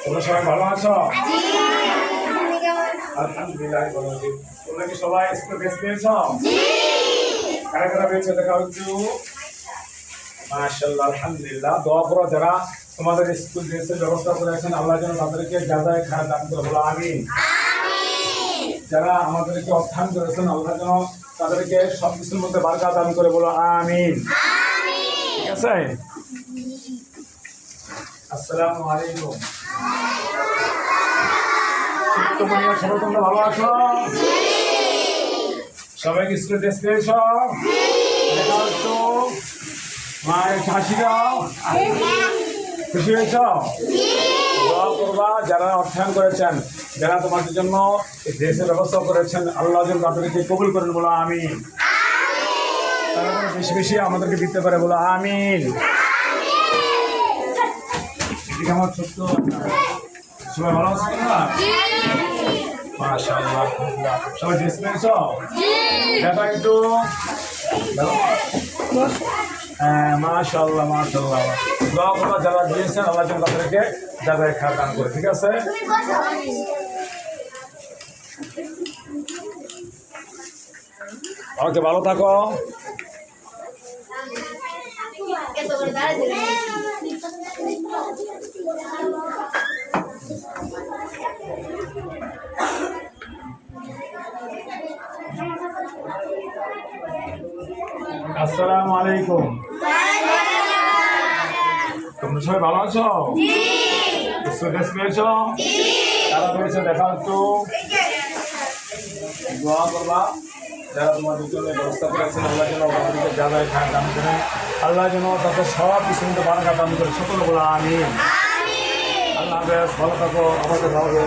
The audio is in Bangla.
তোমরা সবাই ভালো আছো? আলহামদুলিল্লাহ ভালো আছি। তোমরা কি সবাই স্কুল ড্রেস পেয়েছো? কারা কারা পেয়েছো দেখা একটু। মাশাআল্লাহ, আলহামদুলিল্লাহ। দোয়া করো যারা তোমাদের স্কুল ড্রেসের ব্যবস্থা করেছেন, আল্লাহ যেন তাদেরকে যাজায় খারাপ দান করে, বলো আমিন। যারা আমাদেরকে অর্থায়ন করেছেন, আল্লাহ যেন তাদেরকে সব কিছুর মধ্যে বারকাত দান করে, বলো আমিন। ঠিক আছে। আসসালামু আলাইকুম। সবাই তোমরা ভালো আছো? সবাই স্কুল ড্রেস পেয়েছ? মায়ের হাসি দাও। খুশি হয়েছ? দোয়া করবা যারা অর্থায়ন করেছেন, যারা তোমাদের জন্য এই ড্রেসের ব্যবস্থা করেছেন, আল্লাহ যেন তাদেরকে কবুল করেন, বলো আমিন। তারা যেন বেশি বেশি আমাদেরকে দিতে পারে, বলো আমিন। এদিকে আমার ছোট্ট সবাই ভালো আছেন না? মাশাআল্লাহ, সবাই ড্রেস পেয়েছ? দেখা একটু। হ্যাঁ, মাশাআল্লাহ মাশাআল্লাহ। দোয়া করবা যারা দিয়েছেন, আল্লাহ যেন তাদেরকে যাজায় খারাপ দান করে। ঠিক আছে। ওকে, ভালো থাকো। আসসালামু আলাইকুম। তোমরা সবাই ভালো আছো? ড্রেস পেয়েছো? যারা পেয়েছো দেখা একটু। দোয়া করবা যারা তোমাদের জন্য ব্যবস্থা করেছেন, আল্লাহ যেন আমাদেরকে যাজায় খারাপ দান করেন, আল্লাহ যেন তাদের সব কিছু মধ্যে বারাকাত দান করে, সকলে বলা আমিন। আল্লাহ হাফেজ, ভালো থাকো, আমাদের ভালো।